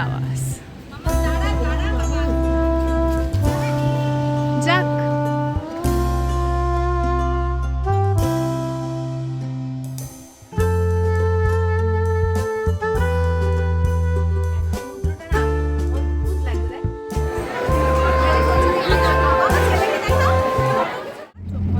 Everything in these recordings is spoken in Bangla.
আওয়াজ। যাক,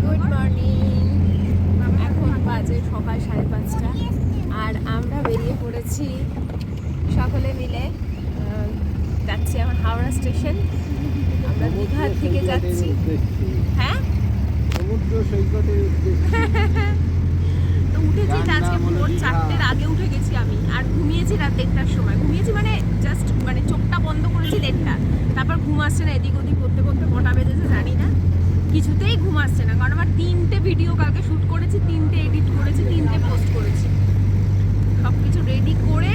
গুড মর্নিং। এখন বাজে সকাল 5:30 আর আমরা বেরিয়ে পড়েছি সকলে মিলে। যাচ্ছি এখন হাওড়া স্টেশন। আমরা দীঘার দিকে যাচ্ছি। হ্যাঁ, সমুদ্র সৈকতের তো উঠেছি আজকে ভোর 4টের আগে উঠে গেছি আমি, আর ঘুমিয়েছি রাত 1টার সময়। ঘুমিয়েছি মানে জাস্ট মানে চোখটা বন্ধ করেছি 1টা, তারপর ঘুম আসছে না। এদিক ওদিক করতে করতে কটা বেজেছে জানি না, কিছুতেই ঘুম আসছে না। কারণ আমার 3টে ভিডিও কালকে শ্যুট করেছি, 3টে এডিট করেছি, 3টে পোস্ট করেছি। সব কিছু রেডি করে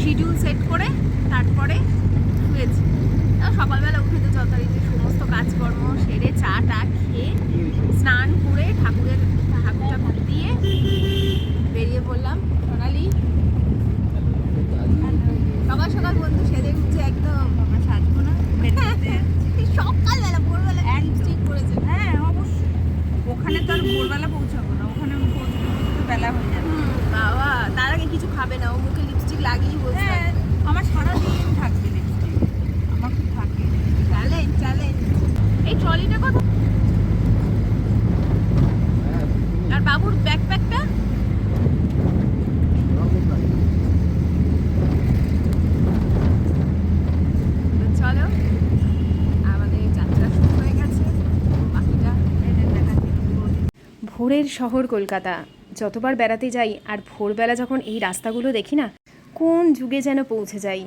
শিডিউল সেট করে তারপরে শুয়েছি। সকালবেলা উঠে তো যথারীতি সমস্ত কাজকর্ম সেরে চা টা খেয়ে স্নান করে ঠাকুরের ঠাকুরটা দিয়ে বেরিয়ে পড়লাম। সোনালি সকাল সকাল বন্ধু সেজে গুছে একদম সাজবো না সকালবেলা ভোরবেলা লিপস্টিক করেছে। হ্যাঁ অবশ্যই, ওখানে তো আর ভোরবেলা পৌঁছাবো না, ওখানে পৌঁছতে তো বেলা হয়ে যাবে। বাবা তার আগে কিছু খাবে না, ও মুখে লিপস্টিক লাগিয়ে বসে। হ্যাঁ, আমার সারাদিন থাকবে লিপস্টিক, আমার খুব থাকে। Challenge challenge. এই ট্রলিটা কত? আর বাবুর ব্যাকপ্যাকটা? চলো, আমাদের যাত্রা শুরু হয়ে গেছে। বাকিটা ভোরের শহর কলকাতা। যতবার বেড়াতে যাই আর ভোরবেলা যখন এই রাস্তাগুলো দেখি না, কোন যুগে যেন পৌঁছে যাই।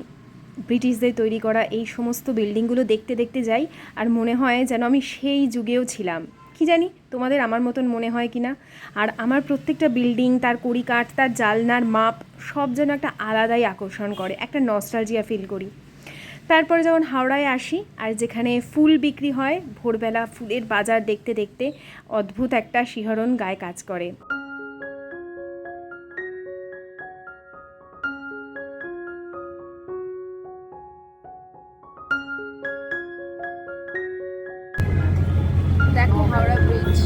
ব্রিটিশদের তৈরি করা এই সমস্ত বিল্ডিংগুলো দেখতে দেখতে যাই আর মনে হয় যেন আমি সেই যুগেও ছিলাম। কি জানি তোমাদের আমার মতন মনে হয় কি না। আর আমার প্রত্যেকটা বিল্ডিং, তার কড়িকাঠ, তার জালনার মাপ সব যেন একটা আলাদাই আকর্ষণ করে, একটা নস্টালজিয়া ফিল করি। তারপরে যখন হাওড়ায় আসি আর যেখানে ফুল বিক্রি হয়, ভোরবেলা ফুলের বাজার দেখতে দেখতে অদ্ভুত একটা শিহরণ গায়ে কাজ করে। দেখো হাওড়া ব্রিজ,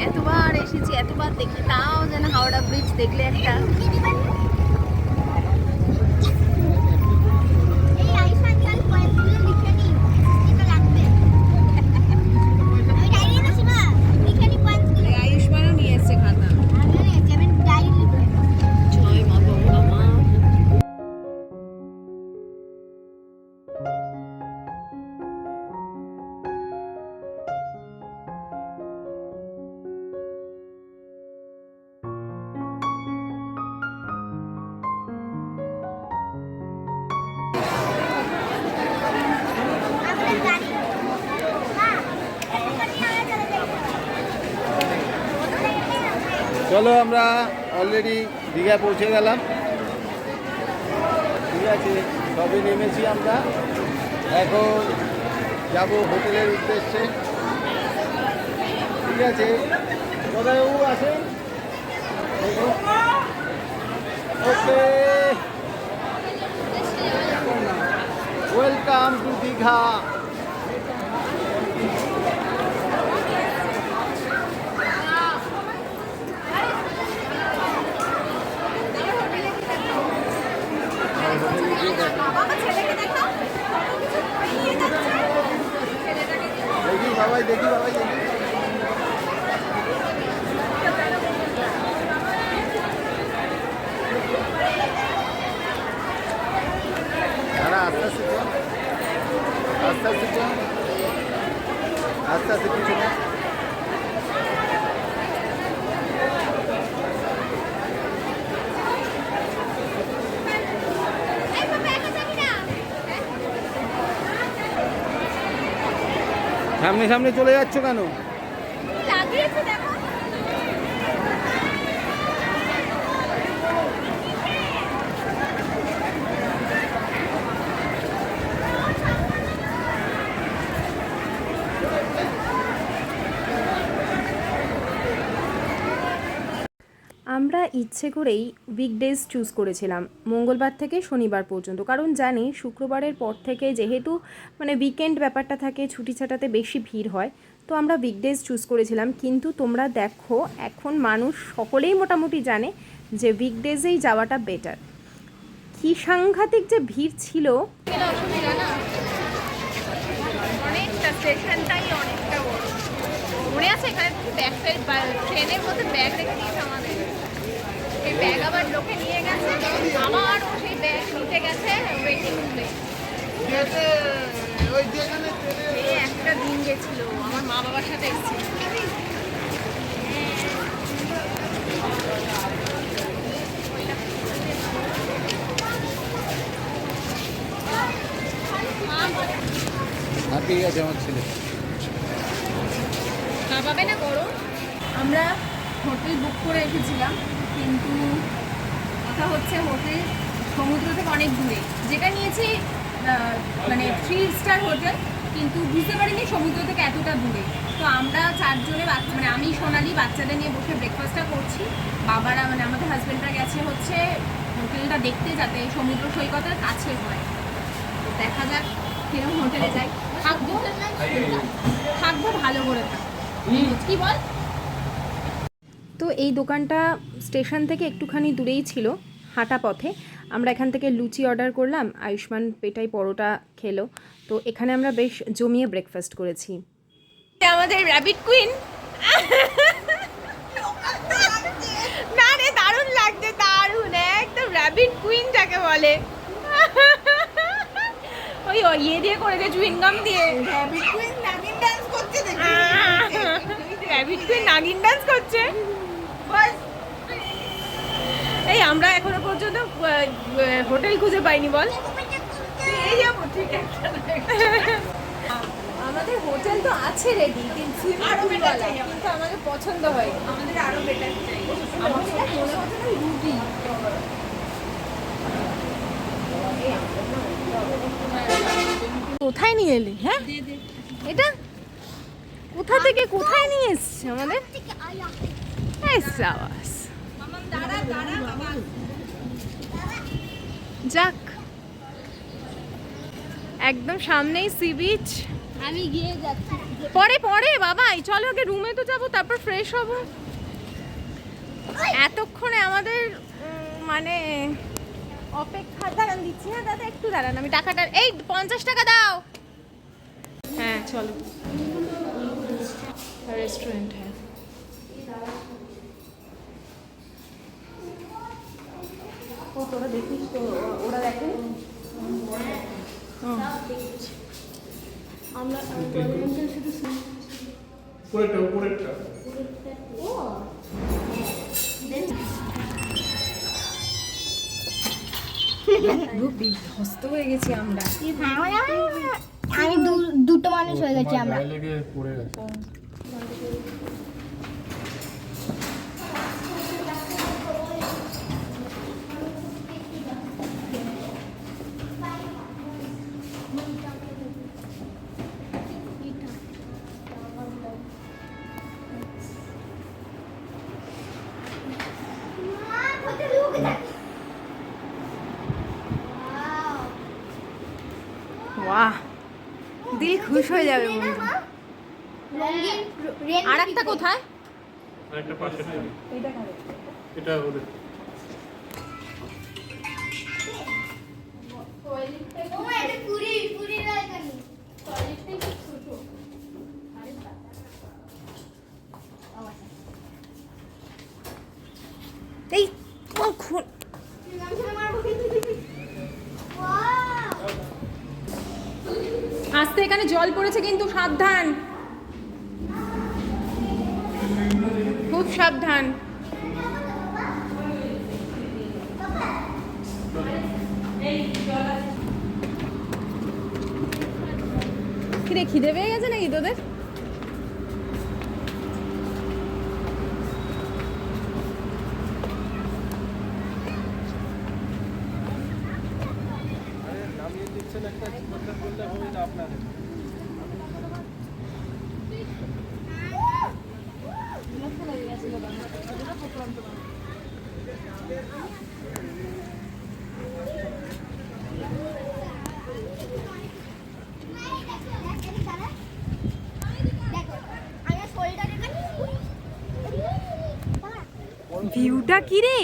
এতবার এসেছি এতবার দেখি, তাও যেন হাওড়া ব্রিজ দেখলে একটা আয়ুষ্মানও নিয়ে এসছে খাতা। জয় মা গঙ্গা মা। চলো, আমরা অলরেডি দীঘা পৌঁছে গেলাম। ঠিক আছে, সবে নেমেছি আমরা, এখন যাব হোটেলের উদ্দেশ্যে। ঠিক আছে, কোথায় আছে? ওকে, ওয়েলকাম টু দীঘা। দেখি বাবাই, দেখি বাবাই, দেখি। দাঁড়া, আস্তে আস্তে চল, আস্তে আস্তে চল, আস্তে আস্তে পিছনে। সামনে সামনে চলে যাচ্ছ কেন? ইচ্ছে করেই উইকডেজ চুজ করেছিলাম, মঙ্গলবার থেকে শনিবার পর্যন্ত, কারণ জানি শুক্রবারের পর থেকে যেহেতু মানে উইকেন্ড ব্যাপারটা থাকে, ছুটি ছাটাতে বেশি ভিড় হয়, তো আমরা উইকডেজ চুজ করেছিলাম। কিন্তু তোমরা দেখো এখন মানুষ সকলেই মোটামুটি জানে যে উইকডেজেই যাওয়াটা বেটার। কী সাংঘাতিক যে ভিড় ছিল। অনেকটা স্টেশনটাই অনেকটা বড়। মনে আছে এখানে ব্যাগ সাইড ট্রেনের মধ্যে ব্যাগ রেখে দিয়েছে আমাদের, সেই ব্যাগ আবার লোকে নিয়ে গেছে, আবার ও সেই ব্যাগ নিতে গেছে ওয়েটিং রুমে। এই একটা দিন গেছিল, আমার মা বাবার সাথে এসেছিল। হাঁপিয়ে গেছে আমার ছেলে। পাবে না গরম। আমরা হোটেল বুক করে রেখেছিলাম, কিন্তু কথা হচ্ছে হোটেল সমুদ্র থেকে অনেক দূরে। যেটা নিয়েছি মানে 3 স্টার হোটেল, কিন্তু বুঝতে পারিনি সমুদ্র থেকে এতটা দূরে। তো আমরা 4 জনে মানে আমি সোনালি বাচ্চাদের নিয়ে বসে ব্রেকফাস্টটা করছি। বাবারা মানে আমাদের হাজব্যান্ডরা গেছে হচ্ছে হোটেলটা দেখতে, যাতে সমুদ্র সৈকতের কাছে হয়। তো দেখা যাক কিরকম হোটেলে যাই। থাকবো ভালো করে থাকবো, কি বল। তো এই দোকানটা স্টেশন থেকে একটুখানি দূরেই ছিল, হাঁটা পথে। আমরা এখান থেকে লুচি অর্ডার করলাম, আয়ুষ্মান পেটাই পরোটা খেলো। তো এখানে আমরা বেশ জমিয়ে ব্রেকফাস্ট করেছি। আমাদের র্যাবিট কুইন, না রে দারুণ লাগছে, দারুণ একদম র্যাবিট কুইন যাকে বলে। ওই ইয়ে দিয়ে করেছে, চুইংগাম দিয়ে। র্যাবিট কুইন নাগিন ডান্স করছে, র্যাবিট কুইন নাগিন ডান্স করছে। এই আমরা এখনো পর্যন্ত হোটেল খুঁজে পাইনি, বল। এই যাবো, ঠিক আছে। আমাদের হোটেল তো আছে রেডি, কিন্তু আরো বেটার চাই, কিন্তু আমাদের পছন্দ হয়। আমাদের আরো বেটার চাই। আমার মনে হচ্ছে না রুটি। কোথায় নিয়ে এলি? হ্যাঁ, এটা কোথা থেকে কোথায় নিয়ে এসছে আমাদের? এই সাবাস, যাক একদম সামনেই সি বিচ। আমি গিয়ে যাচ্ছি। পরে পরে বাবাই, চলো আগে রুমে তো যাবো, তারপর ফ্রেশ হব। এতক্ষণে আমাদের মানে অপেক্ষা। দাঁড়ান দিচ্ছি, হ্যাঁ দাদা একটু দাঁড়ান, আমি টাকাটা এই 50 টাকা দাও। হ্যাঁ চলো, রেস্টুরেন্ট। হ্যাঁ ও তোরা দেখিস তো, ওরা দেখে আমরা শুধু উপরেরটা বিধ্বস্ত হয়ে গেছি আমরা। আমি দুটো মানুষ হয়ে গেছি আমরা। লেগে পড়ে গেছে। বাহ, দিল খুশ হয়ে যাবে বন্ধু। আর একটা কোথায়? আরেকটা পাশে এটা হলো এই কখন আস্তে, এখানে জল পড়েছে কিন্তু সাবধান, খুব সাবধান। কিরে খিদে পেয়ে গেছে নাকি তোদের? নামিয়ে দিচ্ছেন একটা চিকিৎসা করলে হবে না আপনাদের। ভিউটা কি রে?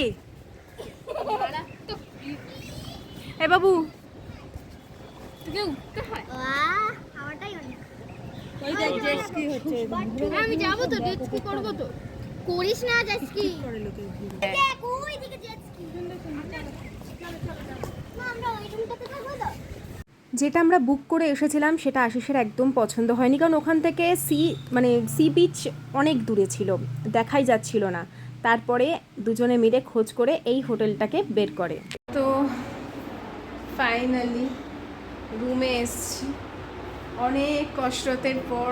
এ বাবু, আমারটাই অনেক আমি যাবো তো জেট স্কি করবো তো করিস না জেট স্কি দেখ ওই দিকে জেট স্কি আমরা ওই রুমটাতে থাকবো তো যেটা আমরা বুক করে এসেছিলাম সেটা আশিসের একদম পছন্দ হয়নি, কারণ ওখান থেকে সি বিচ অনেক দূরে ছিল, দেখাই যাচ্ছিল না। তারপরে দুজনে মিলে খোঁজ করে এই হোটেলটাকে বের করে। তো ফাইনালি রুমে এসছি অনেক কসরতের পর।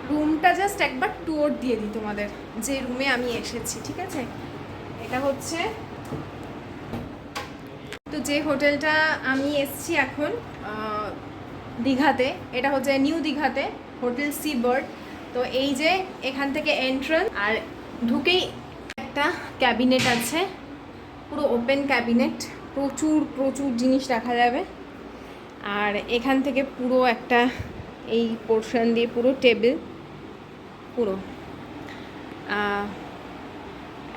রুমটা জাস্ট একবার ট্যুর দিয়ে দিই তোমাদের, যে রুমে আমি এসেছি। ঠিক আছে, এটা হচ্ছে, তো যে হোটেলটা আমি এসছি এখন দীঘাতে, এটা হচ্ছে নিউ দীঘাতে হোটেল সি বার্ড। তো এই যে এখান থেকে এন্ট্রান্স, আর ঢুকেই একটা ক্যাবিনেট আছে, পুরো ওপেন ক্যাবিনেট, প্রচুর প্রচুর জিনিস রাখা যাবে। আর এখান থেকে পুরো একটা এই পোর্শন দিয়ে পুরো টেবিল, পুরো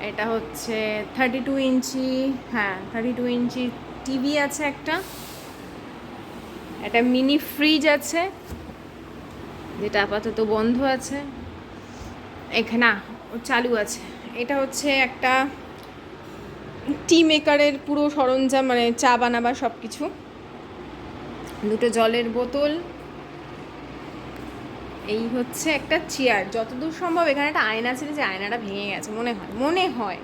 এটা হচ্ছে 32 ইঞ্চি, হ্যাঁ 32 ইঞ্চি টিভি আছে, একটা মিনি ফ্রিজ আছে যেটা আপাতত বন্ধ আছে, এখানে চালু আছে। এটা হচ্ছে একটা টি মেকারের পুরো সরঞ্জাম, মানে চা বানাবার সব কিছু, দুটো জলের বোতল, এই হচ্ছে একটা চেয়ার। যতদূর সম্ভব এখানে একটা আয়না ছিল, যে আয়নাটা ভেঙে গেছে মনে হয়,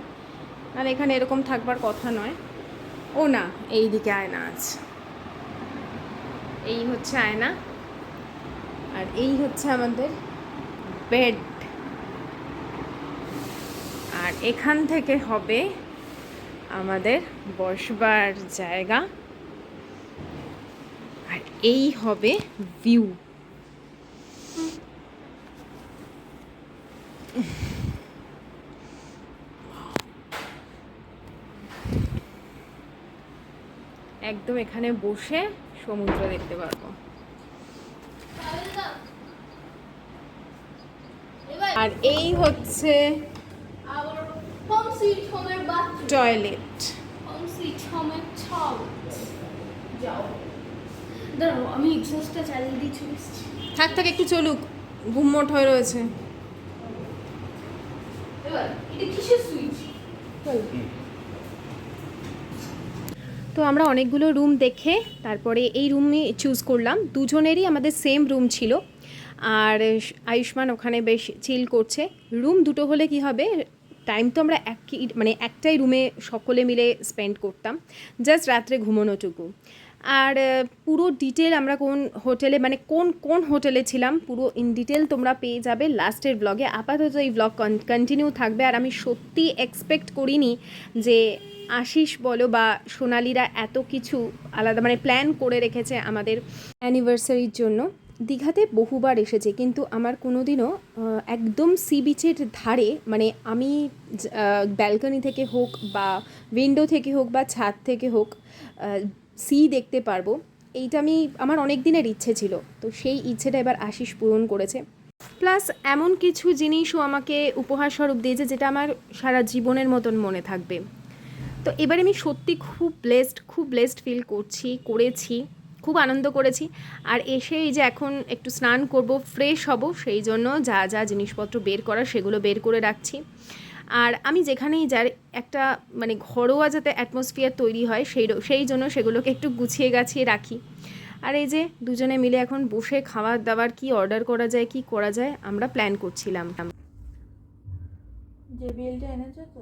আর এখানে এরকম থাকবার কথা নয়। ও না, এই দিকে আয়না আছে, এই হচ্ছে আয়না, আর এই হচ্ছে আমাদের বেড। আর এখান থেকে হবে আমাদের বসবার জায়গা, আর এই হবে ভিউ। একদম এখানে বসে সমুদ্র দেখতে পারবো। আর এই হচ্ছে হোম সুইট হোমের বাথরুম টয়লেট। হোম সুইট হোমের ছাদ যাও দাঁড়াও আমি এক্সস্টটা চালিয়ে দিয়ে চলে এসেছি থাক একটু চলুক, গুমোট হয়ে রয়েছে। এবার এটা কিসের সুইচ তো আমরা অনেকগুলো রুম দেখে তারপরে এই রুমই চুজ করলাম। দুজনেরই আমাদের সেম রুম ছিল, আর আয়ুষ্মান ওখানে বেশ চিল করছে। রুম দুটো হলে কি হবে, টাইম তো আমরা একটাই রুমে সকলে মিলে স্পেন্ড করতাম, জাস্ট রাত্রে ঘুমানোটুকু। আর পুরো ডিটেল আমরা কোন হোটেলে, মানে কোন হোটেলে ছিলাম, পুরো ইন ডিটেল তোমরা পেয়ে যাবে লাস্টের ব্লগে। আপাতত এই ব্লগ কন্টিনিউ থাকবে। আর আমি সত্যি এক্সপেক্ট করিনি যে আশিস বলো বা সোনালিরা এত কিছু আলাদা মানে প্ল্যান করে রেখেছে আমাদের অ্যানিভার্সারির জন্য। দীঘাতে বহুবার এসেছে, কিন্তু আমার কোনো দিনও একদম সি বিচের ধারে, মানে আমি ব্যালকনি থেকে হোক বা উইন্ডো থেকে হোক বা ছাদ থেকে হোক সি দেখতে পারবো, এইটা আমার অনেক দিনের ইচ্ছে ছিল। তো সেই ইচ্ছেটা এবার আশিস পূরণ করেছে। প্লাস এমন কিছু জিনিসও আমাকে উপহার স্বরূপ দিয়েছে যেটা আমার সারা জীবনের মতন মনে থাকবে। তো এবার আমি সত্যি খুব ব্লেসড ফিল করেছি, খুব আনন্দ করেছি। আর এসে এই যে এখন একটু স্নান করব, ফ্রেশ হব, সেই জন্য যা যা জিনিসপত্র বের করার সেগুলো বের করে রাখছি। আর আমি যেখানেই যার একটা মানে ঘরোয়া যাতে অ্যাটমসফিয়ার তৈরি হয় সেই জন্য সেগুলোকে একটু গুছিয়ে গাছিয়ে রাখি। আর এই যে দুজনে মিলে এখন বসে খাবার দাবার কি অর্ডার করা যায়, কি করা যায় আমরা প্ল্যান করছিলাম। যে বিলটা এনেছো তো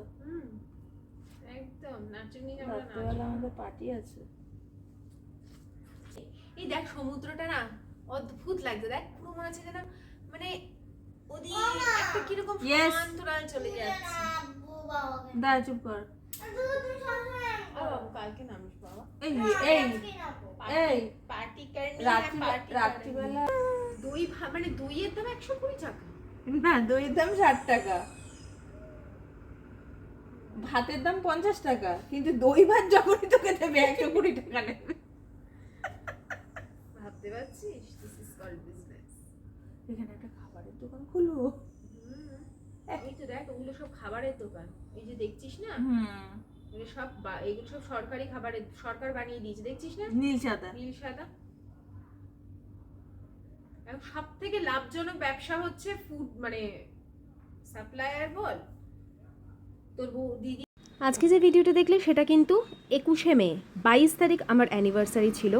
একদম রাত্রেবেলা আমাদের পার্টি আছে। এই দেখ সমুদ্রটা না অদ্ভুত লাগছে, দেখ পুরো মনে হচ্ছে যেন মানে ওদিকে একটা কিরকম সমান্তরাল চলে যাচ্ছে। দা চুপ কর। ও বাবু কালকে নামিস বাবা। এই এই এই পার্টি করনি, রাত্রিবেলা দই মানে দইয়ের দাম 120 টাকা। না, দইয়ের দাম 60 টাকা, ভাতের দাম 50 টাকা, কিন্তু দই ভাত যখনই তোকে দেবে 120 টাকা নেবে। ভাবতে পারছিস, দিস ইজ কল্ড বিজনেস। এখানে একটা খাবারের দোকান খুলবো। এই তো দেখ ওগুলো সব খাবারের দোকান, এই যে দেখছিস না, হুম, এগুলো সব এগুলো সব সরকারি খাবারের, সরকার বানিয়ে দিয়েছে, দেখছিস না নীল সাদা। নীল সাদা। এবং সব থেকে লাভজনক ব্যবসা হচ্ছে ফুড, মানে সাপ্লায়ার বল, তোর দিদি। আজকে যে ভিডিওটা দেখলে সেটা কিন্তু 21শে মে, 22 তারিখ আমার অ্যানিভার্সারি ছিল।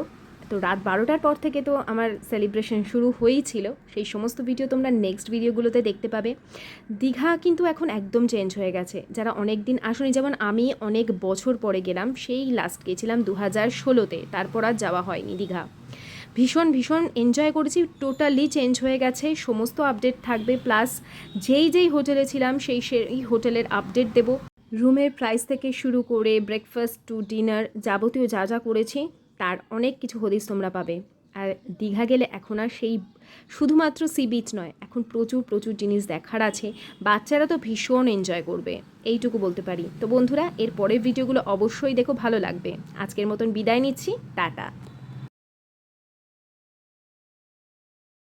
তো রাত 12টার পর থেকে তো আমার সেলিব্রেশন শুরু হয়েই ছিল। সেই সমস্ত ভিডিও তোমরা নেক্সট ভিডিওগুলোতে দেখতে পাবে। দীঘা কিন্তু এখন একদম চেঞ্জ হয়ে গেছে। যারা অনেক দিন আসেনি, যেমন আমি অনেক বছর পরে গেলাম, সেই লাস্ট গেছিলাম 2016-তে, তারপর আর যাওয়া হয়নি দীঘা। ভীষণ ভীষণ এনজয় করেছি, টোটালি চেঞ্জ হয়ে গেছে, সমস্ত আপডেট থাকবে, প্লাস যেই হোটেলে ছিলাম সেই হোটেলের আপডেট দেব। রুমের প্রাইস থেকে শুরু করে ব্রেকফাস্ট টু ডিনার যাবতীয় যা যা করেছি তার অনেক কিছু হদিস তোমরা পাবে। আর দীঘা গেলে এখন আর সেই শুধুমাত্র সি বিচ নয়, এখন প্রচুর প্রচুর জিনিস দেখার আছে। বাচ্চারা তো ভীষণ এনজয় করবে, এইটুকু বলতে পারি। তো বন্ধুরা, এর পরের ভিডিওগুলো অবশ্যই দেখো, ভালো লাগবে। আজকের মতন বিদায় নিচ্ছি, টাটা।